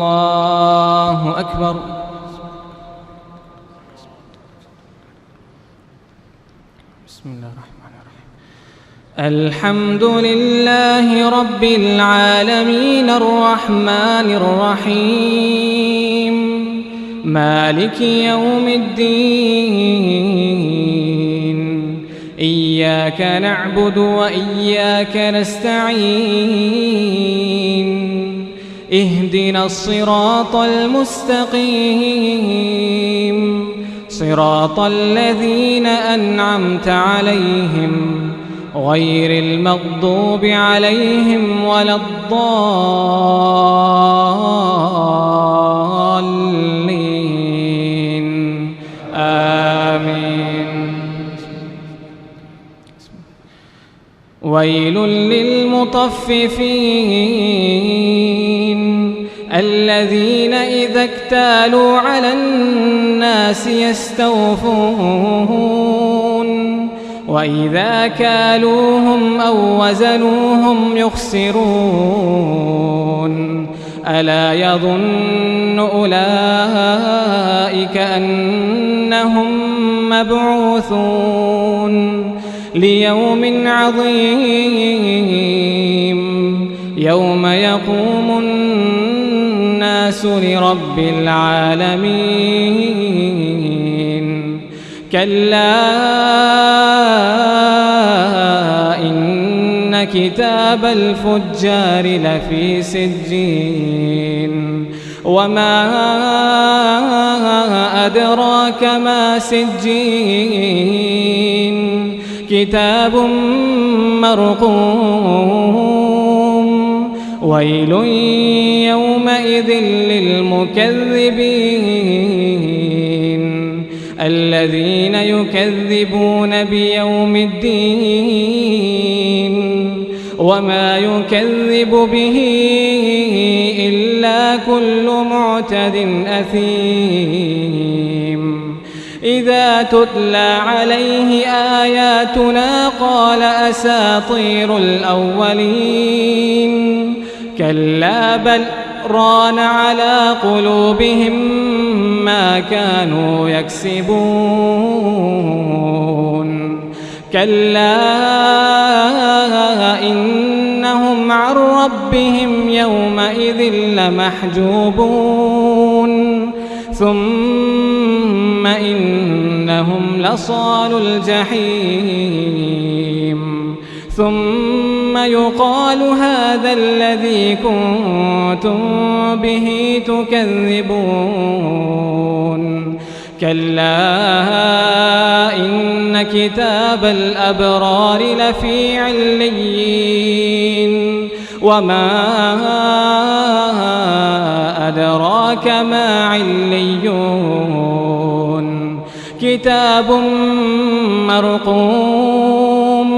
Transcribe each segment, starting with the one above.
الله أكبر. بسم الله الرحمن الرحيم. الحمد لله رب العالمين الرحمن الرحيم مالك يوم الدين إياك نعبد وإياك نستعين اهدنا الصراط المستقيم صراط الذين أنعمت عليهم غير المغضوب عليهم ولا الضالين آمين. ويل للمطففين الذين إذا اكتالوا على الناس يستوفون وإذا كالوهم أو وزنوهم يخسرون ألا يظن أولئك أنهم مبعوثون ليوم عظيم يوم يقوم الناس لرب العالمين كلا إن كتاب الفجار لفي سجين وما أدراك ما سجين كتاب مرقوم ويل يومئذ للمكذبين الذين يكذبون بيوم الدين وما يكذب به إلا كل معتد أثيم إذا تتلى عليه آياتنا قال أساطير الأولين كلا بل ران على قلوبهم ما كانوا يكسبون كلا إنهم عن ربهم يومئذ لمحجوبون ثم إنهم لصالوا الجحيم ثم يقال هذا الذي كنتم به تكذبون كلا إن كتاب الأبرار لفي عليين وما أدراك ما عليون كتاب مرقوم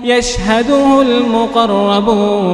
يشهده المقربون.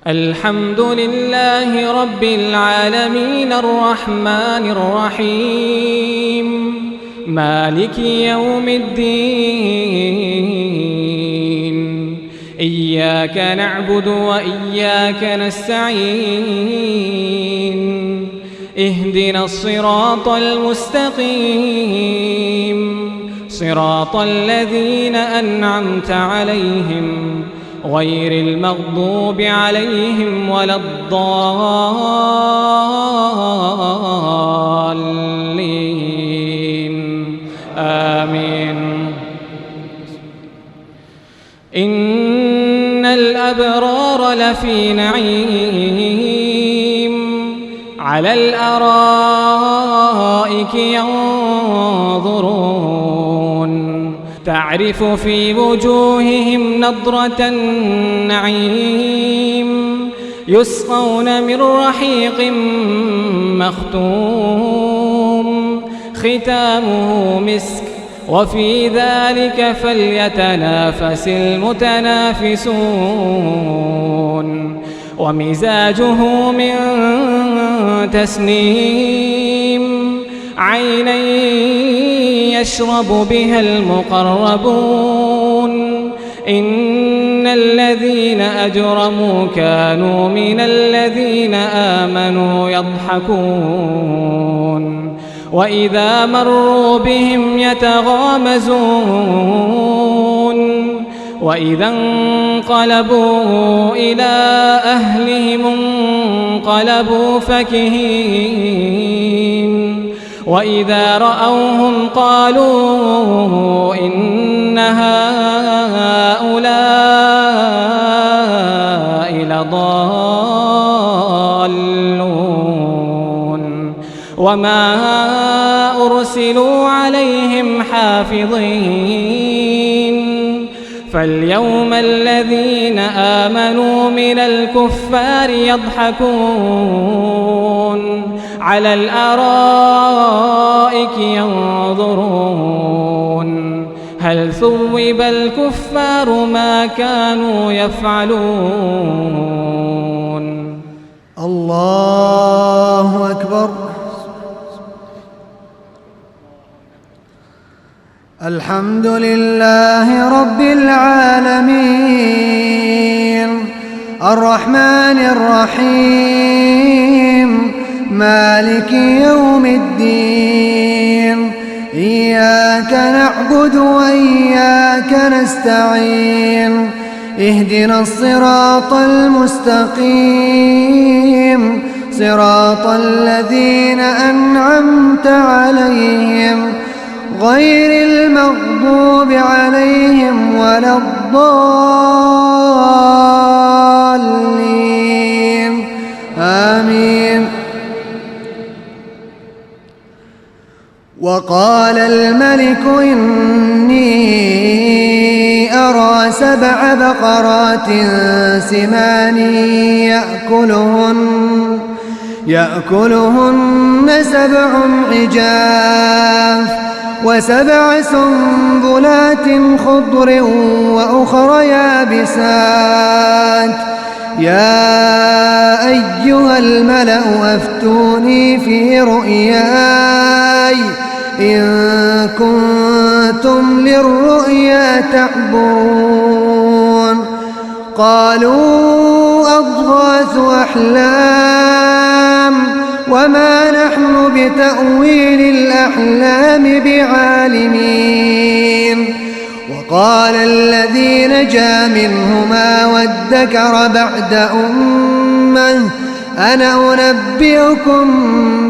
الحمد لله رب العالمين الرحمن الرحيم مالك يوم الدين إياك نعبد وإياك نستعين اهدنا الصراط المستقيم صراط الذين أنعمت عليهم غير المغضوب عليهم ولا الضالين آمين. إن الأبرار لفي نعيم على الأرائك ينظرون تعرف في وجوههم نضرة النعيم يسقون من رحيق مختوم ختامه مسك وفي ذلك فليتنافس المتنافسون ومزاجه من تسنيم عينا يشرب بها المقربون إن الذين أجرموا كانوا من الذين آمنوا يضحكون وإذا مروا بهم يتغامزون وإذا انقلبوا إلى أهلهم انقلبوا فكهين وإذا رأوهم قالوا إن هؤلاء لضالون وما أرسلوا عليهم حافظين فاليوم الذين آمنوا من الكفار يضحكون على الأرائك ينظرون هل ثوب الكفار ما كانوا يفعلون. الله أكبر. الحمد لله رب العالمين الرحمن الرحيم مالك يوم الدين إياك نعبد وإياك نستعين اهدنا الصراط المستقيم صراط الذين أنعمت عليهم غير المغضوب عليهم ولا الضالين آمين. وقال الملك إني أرى 7 بقرات سمان يأكلهن 7 عجاف و7 سنبلات خضر وأخر يابسات يا أيها الملأ أفتوني في رؤياي إن كنتم للرؤيا تعبرون. قالوا أضغاث أحلام وما نحن بتأويل الأحلام بعالمين. وقال الذي نجا منهما وادكر بعد أمة أنا أنبئكم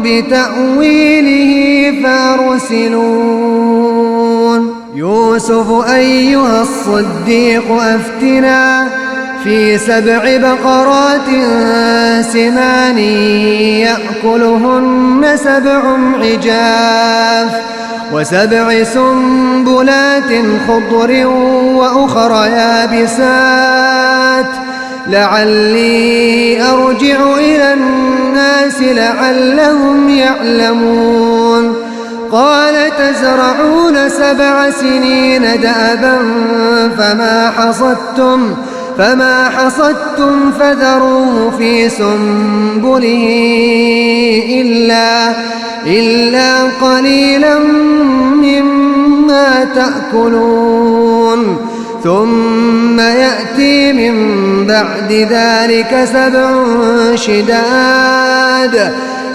بتأويله فأرسلون. يوسف أيها الصديق أفتنا في 7 بقرات سمان يأكلهن 7 عجاف و7 سنبلات خضر وأخر يابسات لعلي أرجع إلى الناس لعلهم يعلمون. قال تزرعون 7 سنين دأبا فما حصدتم فذروه في سنبله إلا قليلا مما تأكلون. ثم يأتي من بعد ذلك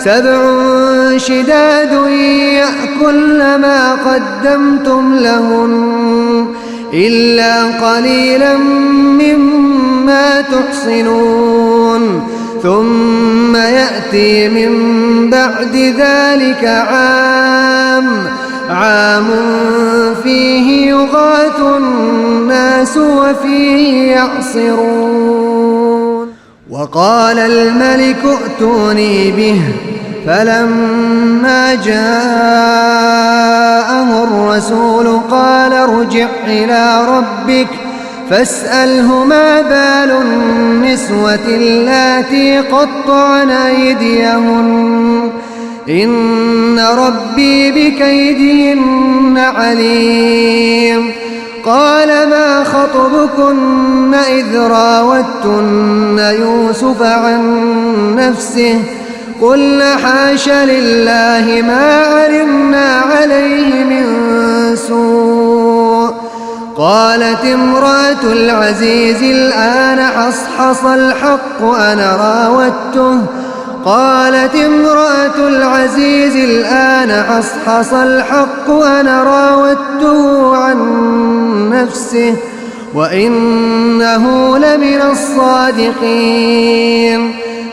7 شداد يأكلن ما قدمتم لهن إلا قليلا مما تحصنون. ثم يأتي من بعد ذلك عام فيه يغاث الناس وفيه يعصرون. وقال الملك ائتوني به فلما جاءه الرسول قال ارجع إلى ربك فاسأله ما بال النسوة اللاتي قطعن أيديهن إن ربي بكيدهن عليم. قال ما خطبكن إذ راوتن يوسف عن نفسه قلنا حاش لله ما علمنا عليه من سوء. قالت امرأة العزيز الآن حصحص الحق أنا راودته قالت امرأة العزيز الآن حصحص الحق أنا راودته عن نفسه وإنه لمن الصادقين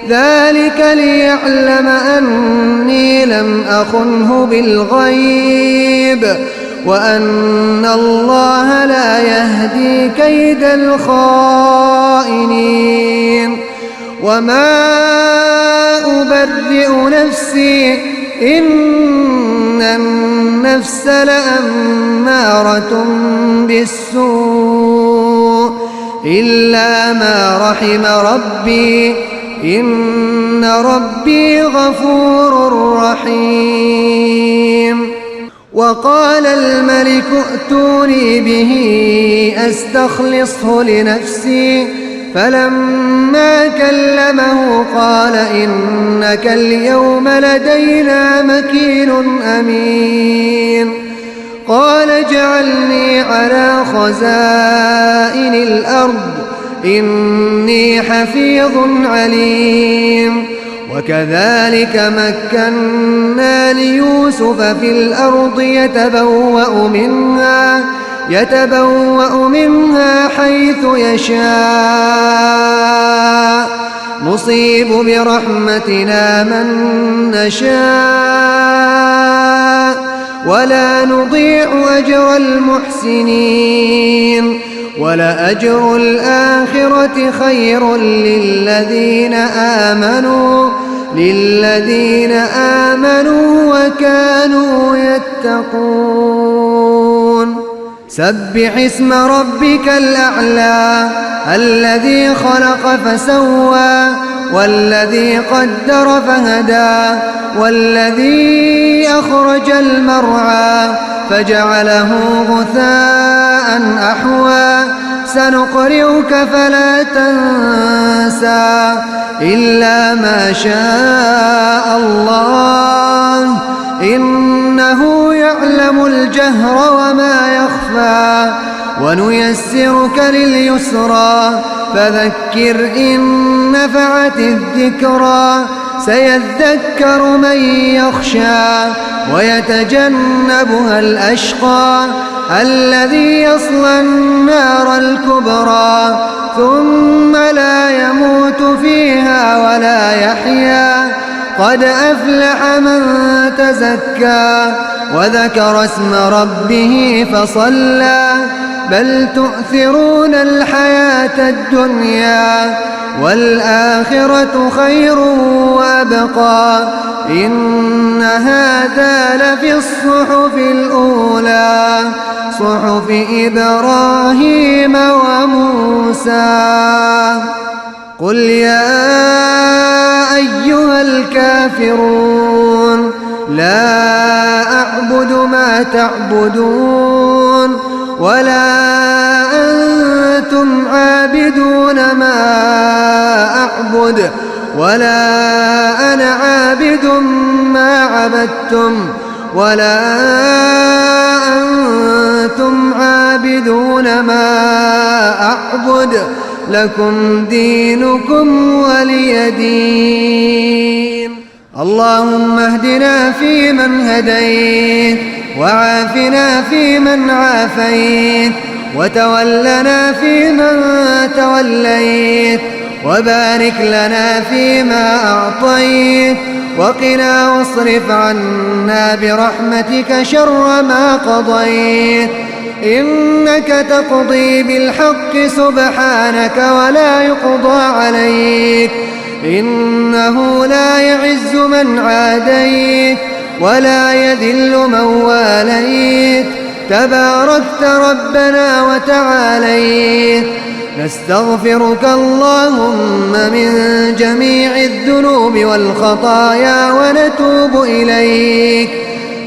ذلك ليعلم أني لم أخنه بالغيب وأن الله لا يهدي كيد الخائنين وما أبرئ نفسي إن النفس لأمارة بالسوء إلا ما رحم ربي إن ربي غفور رحيم وقال الملك ائتوني به أستخلصه لنفسي فلما كلمه قال إنك اليوم لدينا مكين أمين قال اجعلني على خزائن الأرض إني حفيظ عليم وكذلك مكنا ليوسف في الأرض يتبوأ منها حيث يشاء نصيب برحمتنا من نشاء ولا نضيع أجر المحسنين ولأجر الآخرة خير للذين آمنوا وكانوا يتقون سبح اسم ربك الأعلى الذي خلق فسوى والذي قدر فهدى والذي أخرج المرعى فجعله غثاء أحوى سنقرئك فلا تنسى إلا ما شاء الله إنه يعلم الجهر وما يخفى ونيسرك لليسرى فذكر إن نفعت الذكرى سيذكر من يخشى ويتجنبها الأشقى الذي يصلى النار الكبرى ثم لا يموت فيها ولا يحيا قد أفلح من تزكى وذكر اسم ربه فصلى بل تؤثرون الحياة الدنيا والآخرة خير وأبقى إن هذا لفي الصحف الأولى صحف إبراهيم وموسى قل يا أيها الكافرون لا أعبد ما تعبدون ولا أنتم عابدون ما أعبد ولا أنا عابد ما عبدتم ولا أنتم عابدون ما أعبد لكم دينكم ولي دين اللهم اهدنا فيمن هديت وعافنا فيمن عافيت وتولنا فيمن توليت وبارك لنا فيما أعطيت وقنا واصرف عنا برحمتك شر ما قضيت إنك تقضي بالحق سبحانك ولا يقضى عليك إنه لا يعز من عاديت ولا يذل من واليت تباركت ربنا وتعاليت نستغفرك اللهم من جميع الذنوب والخطايا ونتوب إليك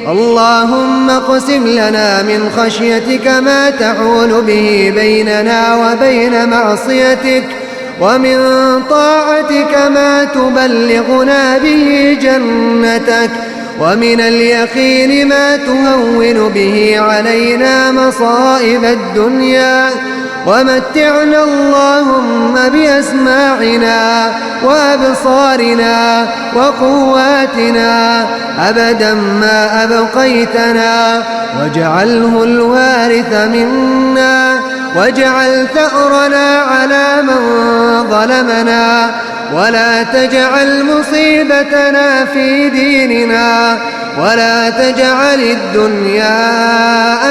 اللهم اقسم لنا من خشيتك ما تحول به بيننا وبين معصيتك ومن طاعتك ما تبلغنا به جنتك ومن اليقين ما تهون به علينا مصائب الدنيا ومتعنا اللهم بأسماعنا وأبصارنا وقواتنا أبدا ما أبقيتنا واجعله الوارث منا واجعل ثأرنا على من ظلمنا ولا تجعل مصيبتنا في ديننا ولا تجعل الدنيا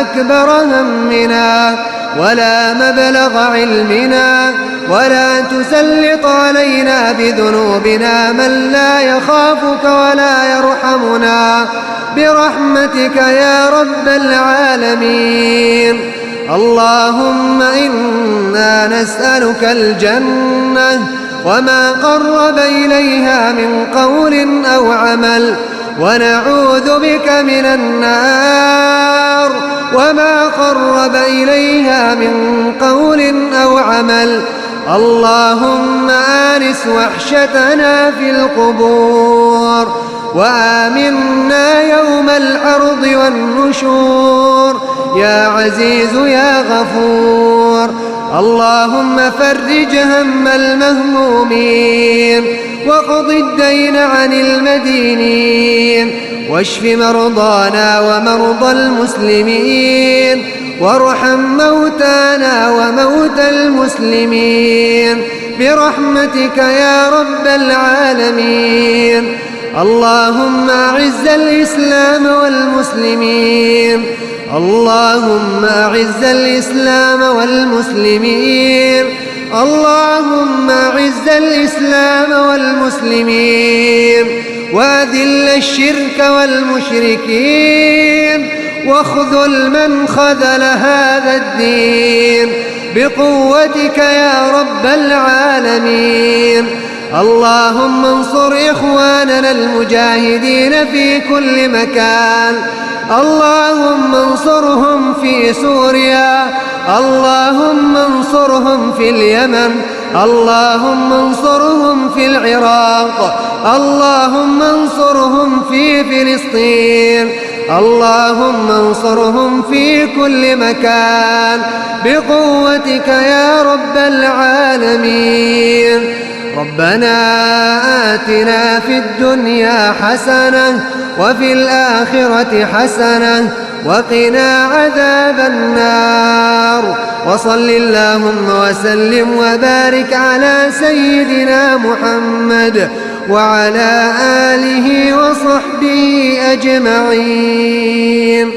أكبر همنا ولا مبلغ علمنا ولا تسلط علينا بذنوبنا من لا يخافك ولا يرحمنا برحمتك يا رب العالمين. اللهم إنا نسألك الجنة وما قرب إليها من قول أو عمل ونعوذ بك من النار وما قرب إليها من قول أو عمل. اللهم آنس وحشتنا في القبور وآمنا يوم العرض والنشور يا عزيز يا غفور. اللهم فرج هم المهمومين وقض الدين عن المدينين واشف مرضانا ومرضى المسلمين وارحم موتانا وموتى المسلمين برحمتك يا رب العالمين. اللهم أعز الإسلام والمسلمين اللهم أعز الإسلام والمسلمين اللهم أعز الإسلام والمسلمين وأذل الشرك والمشركين واخذل من خذل هذا الدين بقوتك يا رب العالمين. اللهم انصر إخواننا المجاهدين في كل مكان. اللهم انصرهم في سوريا اللهم انصرهم في اليمن اللهم انصرهم في العراق اللهم انصرهم في فلسطين اللهم انصرهم في كل مكان بقوتك يا رب العالمين. ربنا آتنا في الدنيا حسنة وفي الآخرة حسنة وقنا عذاب النار. وصل اللهم وسلم وبارك على سيدنا محمد وعلى آله وصحبه أجمعين.